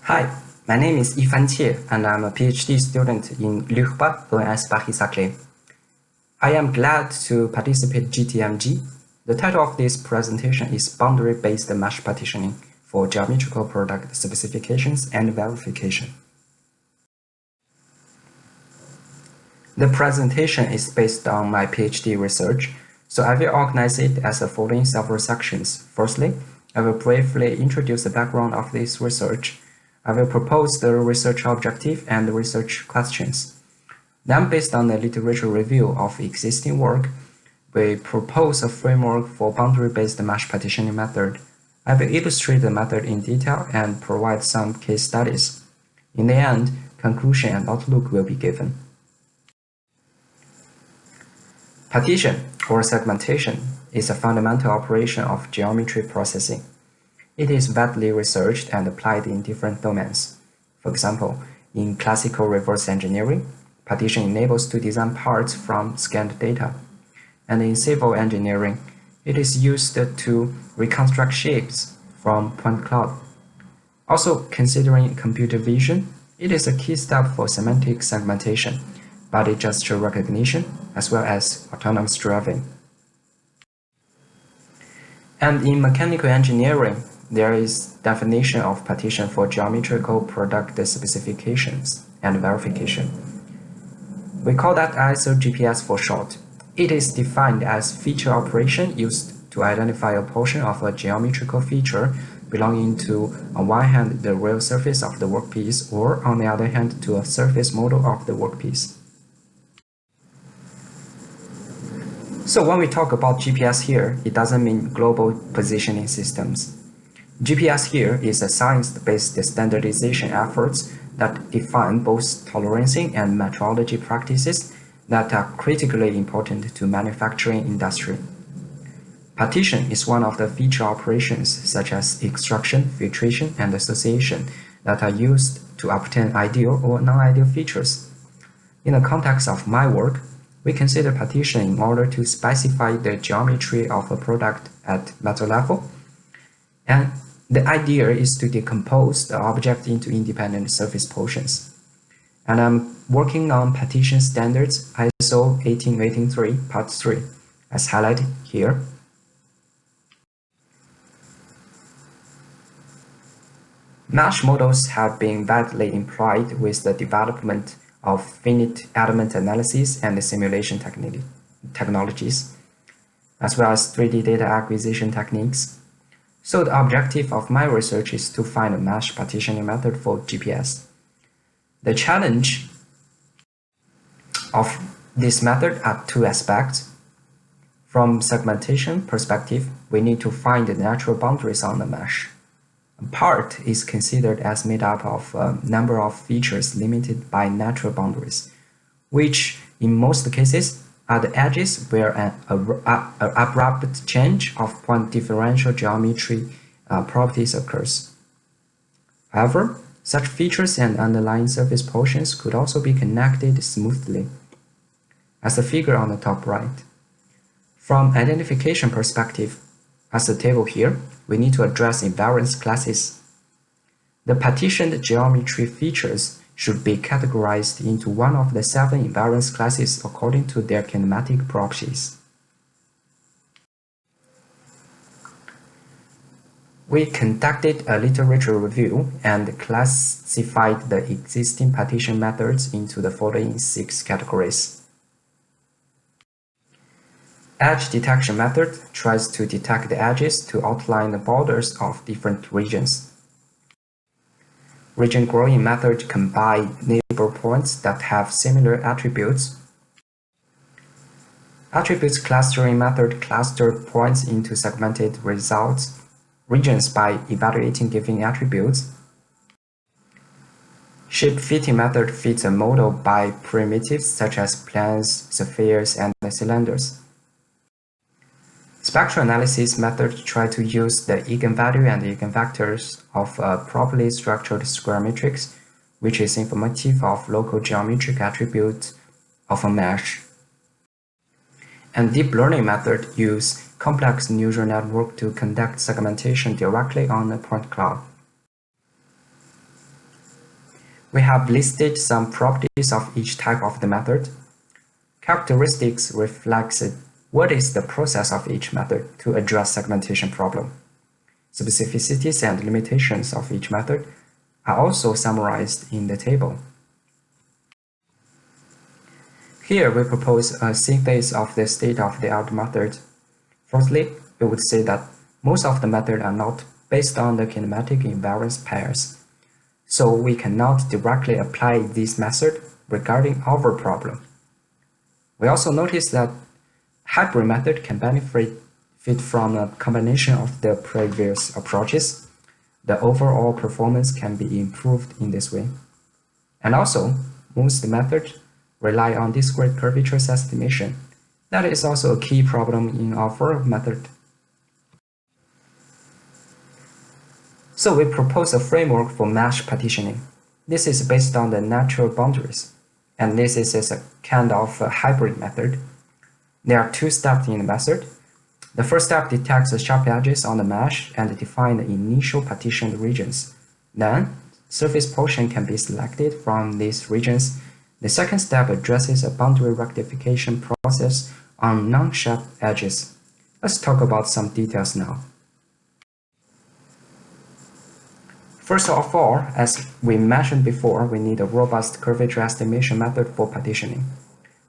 Hi, my name is Yifan Qie, and I'm a PhD student in l'URBA ES Paris-Saclay. I am glad to participate in GTMG. The title of this presentation is Boundary-Based Mesh Partitioning for Geometrical Product Specifications and Verification. The presentation is based on my PhD research, so I will organize it as the following several sections. Firstly, I will briefly introduce the background of this research. I will propose the research objective and the research questions. Then, based on the literature review of existing work, we propose a framework for boundary-based mesh partitioning method. I will illustrate the method in detail and provide some case studies. In the end, conclusion and outlook will be given. Partition, or segmentation, is a fundamental operation of geometry processing. It is widely researched and applied in different domains. For example, in classical reverse engineering, partition enables to design parts from scanned data. And in civil engineering, it is used to reconstruct shapes from point cloud. Also, considering computer vision, it is a key step for semantic segmentation, body gesture recognition, as well as autonomous driving. And in mechanical engineering, there is definition of partition for geometrical product specifications and verification. We call that ISO GPS for short. It is defined as feature operation used to identify a portion of a geometrical feature belonging to, on one hand, the real surface of the workpiece, or on the other hand, to a surface model of the workpiece. So when we talk about GPS here, it doesn't mean global positioning systems. GPS here is a science-based standardization efforts that define both tolerancing and metrology practices that are critically important to manufacturing industry. Partition is one of the feature operations such as extraction, filtration, and association that are used to obtain ideal or non-ideal features. In the context of my work, we consider partition in order to specify the geometry of a product at metal level, and the idea is to decompose the object into independent surface portions. And I'm working on partition standards ISO 18183 Part 3, as highlighted here. Mesh models have been widely employed with the development of finite element analysis and simulation technologies, as well as 3D data acquisition techniques. So the objective of my research is to find a mesh partitioning method for GPS. The challenge of this method are two aspects. From segmentation perspective, we need to find the natural boundaries on the mesh. A part is considered as made up of a number of features limited by natural boundaries, which in most cases are the edges where an abrupt change of point differential geometry properties occurs. However, such features and underlying surface portions could also be connected smoothly, as the figure on the top right. From identification perspective, as the table here, we need to address invariance classes. The partitioned geometry features should be categorized into one of the 7 invariance classes according to their kinematic properties. We conducted a literature review and classified the existing partition methods into the following 6 categories. Edge detection method tries to detect the edges to outline the borders of different regions. Region growing method combine neighbor points that have similar attributes. Attributes clustering method cluster points into segmented regions by evaluating given attributes. Shape fitting method fits a model by primitives such as planes, spheres, and cylinders. Spectral analysis method try to use the eigenvalue and eigenvectors of a properly structured square matrix, which is informative of local geometric attributes of a mesh. And deep learning method use complex neural network to conduct segmentation directly on a point cloud. We have listed some properties of each type of the method. Characteristics reflects what is the process of each method to address segmentation problem. Specificities and limitations of each method are also summarized in the table. Here we propose a synthesis of the state-of-the-art method. Firstly, we would say that most of the methods are not based on the kinematic invariance pairs, so we cannot directly apply this method regarding our problem. We also notice that hybrid method can benefit from a combination of the previous approaches. The overall performance can be improved in this way. And also, most methods rely on discrete curvatures estimation. That is also a key problem in our method. So we propose a framework for mesh partitioning. This is based on the natural boundaries, and this is a kind of a hybrid method. There are two steps in the method. The first step detects the sharp edges on the mesh and defines the initial partitioned regions. Then, surface portion can be selected from these regions. The second step addresses a boundary rectification process on non-sharp edges. Let's talk about some details now. First of all, as we mentioned before, we need a robust curvature estimation method for partitioning.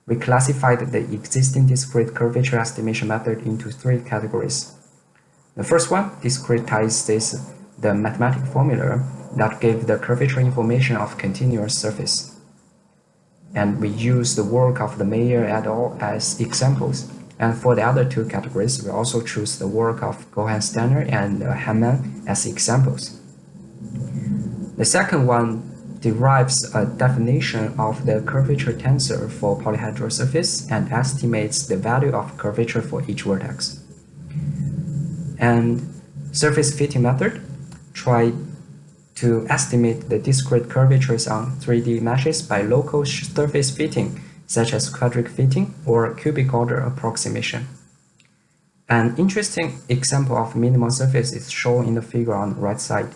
We classified the existing discrete curvature estimation method into three categories. The first one discretizes the mathematical formula that gave the curvature information of continuous surface. And we use the work of the Mayer et al. As examples. And for the other two categories, we also choose the work of Cohen-Steiner and Hamann as examples. The second one derives a definition of the curvature tensor for polyhedral surface and estimates the value of curvature for each vertex. And surface fitting method try to estimate the discrete curvatures on 3D meshes by local surface fitting, such as quadric fitting or cubic order approximation. An interesting example of minimal surface is shown in the figure on the right side.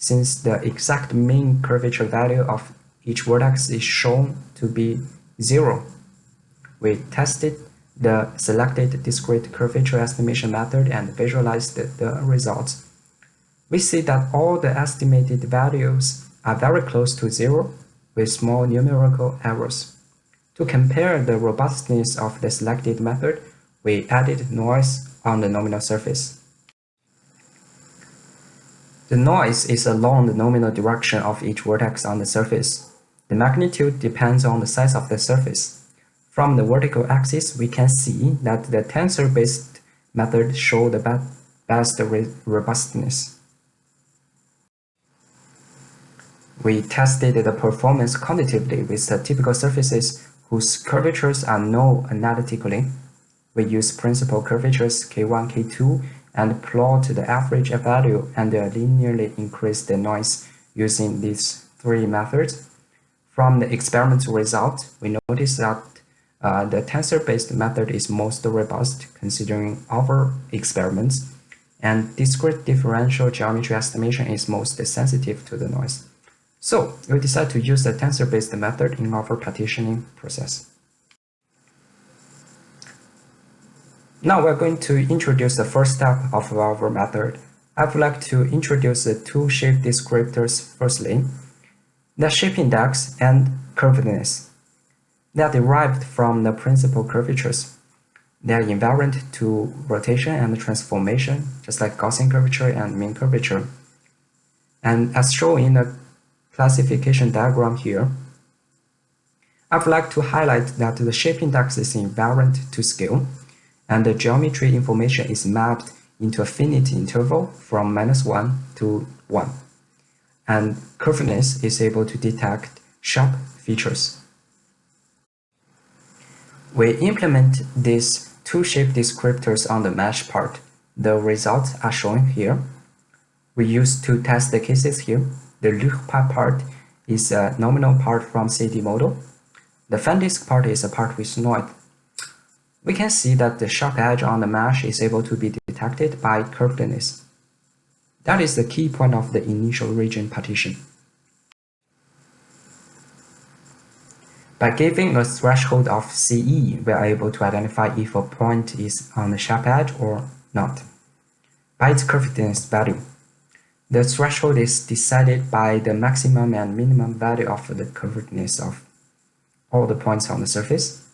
Since the exact mean curvature value of each vertex is shown to be 0, we tested the selected discrete curvature estimation method and visualized the results. We see that all the estimated values are very close to 0 with small numerical errors. To compare the robustness of the selected method, we added noise on the nominal surface. The noise is along the nominal direction of each vertex on the surface. The magnitude depends on the size of the surface. From the vertical axis, we can see that the tensor-based method shows the best robustness. We tested the performance quantitatively with the typical surfaces whose curvatures are known analytically. We use principal curvatures K1, K2, and plot the average value and linearly increase the noise using these three methods. From the experimental result, we notice that the tensor-based method is most robust considering our experiments, and discrete differential geometry estimation is most sensitive to the noise. So we decided to use the tensor-based method in our partitioning process. Now we're going to introduce the first step of our method. I would like to introduce the two shape descriptors firstly, the shape index and curvedness. They are derived from the principal curvatures. They are invariant to rotation and transformation, just like Gaussian curvature and mean curvature. And as shown in the classification diagram here, I would like to highlight that the shape index is invariant to scale, and the geometry information is mapped into a finite interval from -1 to 1. And curvedness is able to detect sharp features. We implement these two shape descriptors on the mesh part. The results are shown here. We use two test cases here. The Luchpa part is a nominal part from CD model. The fan disk part is a part with noise. We can see that the sharp edge on the mesh is able to be detected by curvedness. That is the key point of the initial region partition. By giving a threshold of CE, we are able to identify if a point is on the sharp edge or not by its curvedness value. The threshold is decided by the maximum and minimum value of the curvedness of all the points on the surface.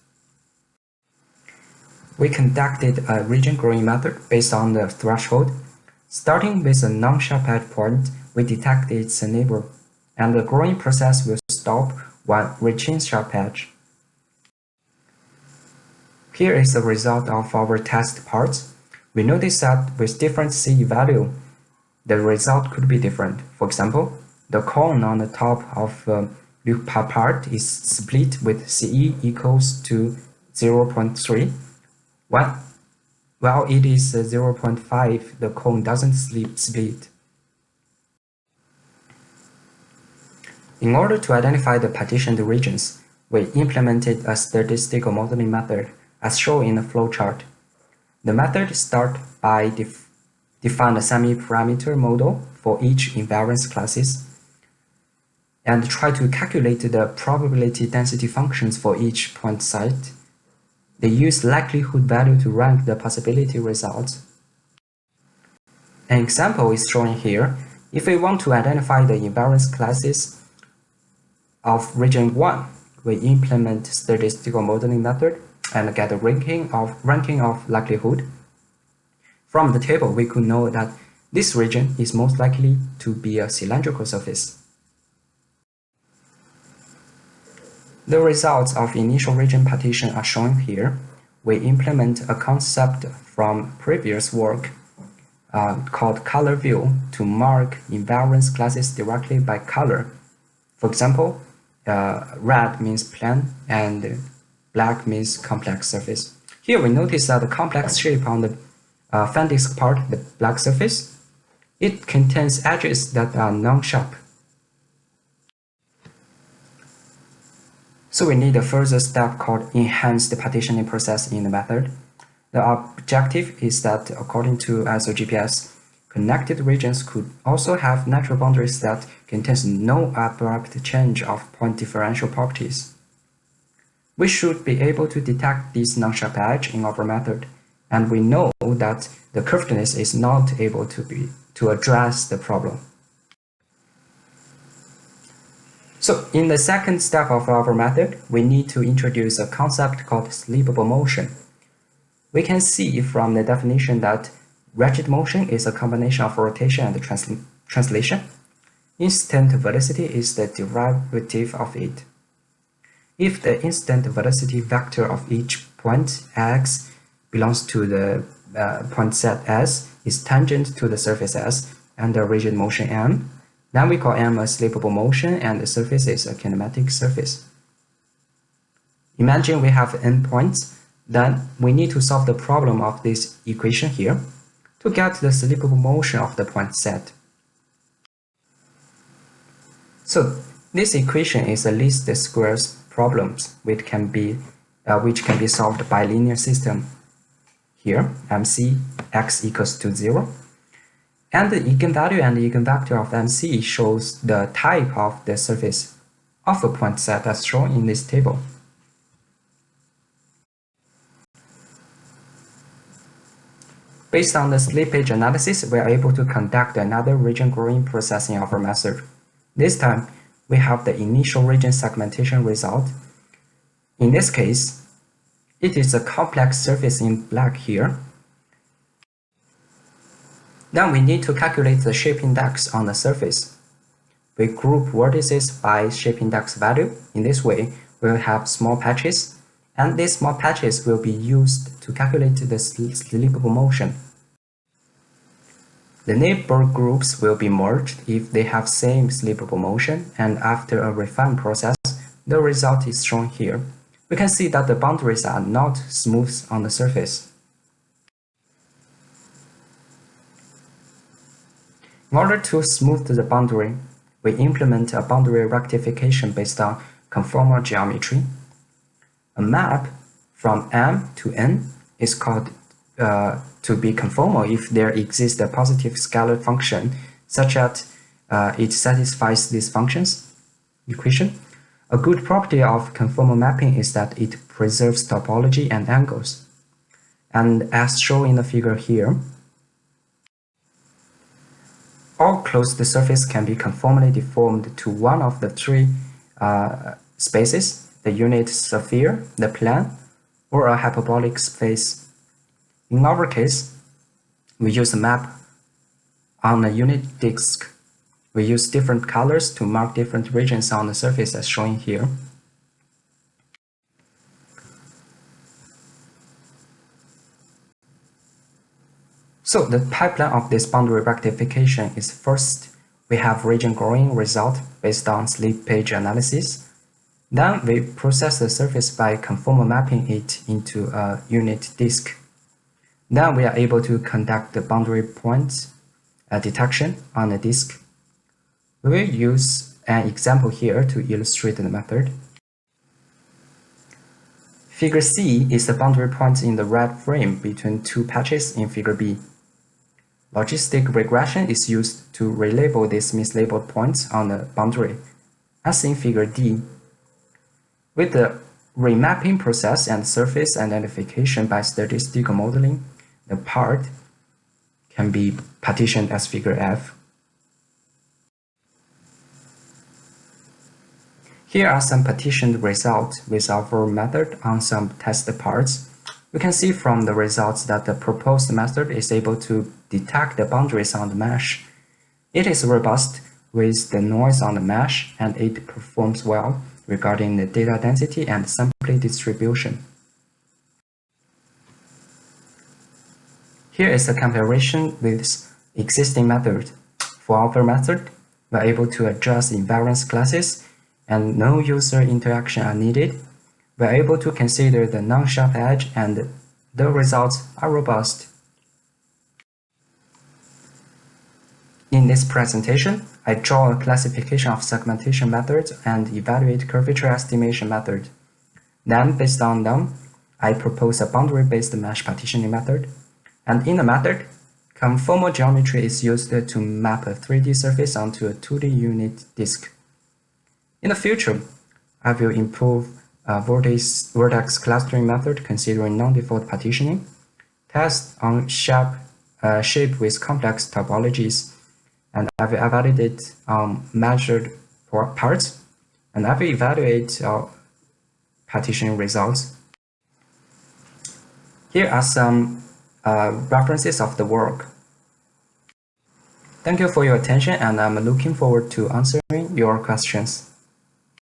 We conducted a region growing method based on the threshold. Starting with a non-sharp edge point, we detect its neighbor, and the growing process will stop when reaching sharp edge. Here is the result of our test parts. We notice that with different CE value, the result could be different. For example, the cone on the top of loop part is split with CE equals to 0.3. While it is 0.5, the cone doesn't split. In order to identify the partitioned regions, we implemented a statistical modeling method as shown in the flowchart. The method starts by define a semi-parameter model for each invariance classes and try to calculate the probability density functions for each point site. They use likelihood value to rank the possibility results. An example is shown here. If we want to identify the invariance classes of region 1, we implement statistical modeling method and get a ranking of likelihood. From the table, we could know that this region is most likely to be a cylindrical surface. The results of initial region partition are shown here. We implement a concept from previous work called color view to mark invariance classes directly by color. For example, red means plane and black means complex surface. Here we notice that the complex shape on the fan disk part, the black surface, it contains edges that are non-sharp. So we need a further step called enhanced partitioning process in the method. The objective is that according to ISO GPS, connected regions could also have natural boundaries that contains no abrupt change of point differential properties. We should be able to detect this non-sharp edge in our method, and we know that the curvedness is not able to address the problem. So in the second step of our method, we need to introduce a concept called sleepable motion. We can see from the definition that rigid motion is a combination of rotation and translation. Instant velocity is the derivative of it. If the instant velocity vector of each point x belongs to the point set S is tangent to the surface S and the rigid motion M, then we call M a sleepable motion and the surface is a kinematic surface. Imagine we have n points, then we need to solve the problem of this equation here to get the sleepable motion of the point set. So this equation is a least squares problem which can be solved by linear system. Here, MC x equals to 0. And the eigenvalue and the eigenvector of MC shows the type of the surface of a point set as shown in this table. Based on the slippage analysis, we are able to conduct another region growing process in our method. This time, we have the initial region segmentation result. In this case, it is a complex surface in black here. Then we need to calculate the shape index on the surface. We group vertices by shape index value. In this way, we will have small patches, and these small patches will be used to calculate the sleepable motion. The neighbor groups will be merged if they have same sleepable motion, and after a refine process, the result is shown here. We can see that the boundaries are not smooth on the surface. In order to smooth the boundary, we implement a boundary rectification based on conformal geometry. A map from M to N is called to be conformal if there exists a positive scalar function such that it satisfies these functions equation. A good property of conformal mapping is that it preserves topology and angles. And as shown in the figure here, all closed surface can be conformally deformed to one of the three spaces, the unit sphere, the plane, or a hyperbolic space. In our case, we use a map on a unit disk. We use different colors to mark different regions on the surface as shown here. So the pipeline of this boundary rectification is: first, we have region growing result based on slippage analysis. Then we process the surface by conformal mapping it into a unit disk. Then we are able to conduct the boundary point detection on the disk. We will use an example here to illustrate the method. Figure C is the boundary point in the red frame between two patches in figure B. Logistic regression is used to relabel these mislabeled points on the boundary, as in figure D. With the remapping process and surface identification by statistical modeling, the part can be partitioned as figure F. Here are some partitioned results with our method on some test parts. We can see from the results that the proposed method is able to detect the boundaries on the mesh. It is robust with the noise on the mesh, and it performs well regarding the data density and sampling distribution. Here is a comparison with existing method. For our method, we are able to adjust invariance classes and no user interaction are needed. We are able to consider the non-sharp edge, and the results are robust. In this presentation, I draw a classification of segmentation methods and evaluate curvature estimation method. Then, based on them, I propose a boundary-based mesh partitioning method. And in the method, conformal geometry is used to map a 3D surface onto a 2D unit disk. In the future, I will improve vertex clustering method considering non-default partitioning, test on shape with complex topologies, and I will evaluate measured parts, and I will evaluate partitioning results. Here are some references of the work. Thank you for your attention, and I'm looking forward to answering your questions.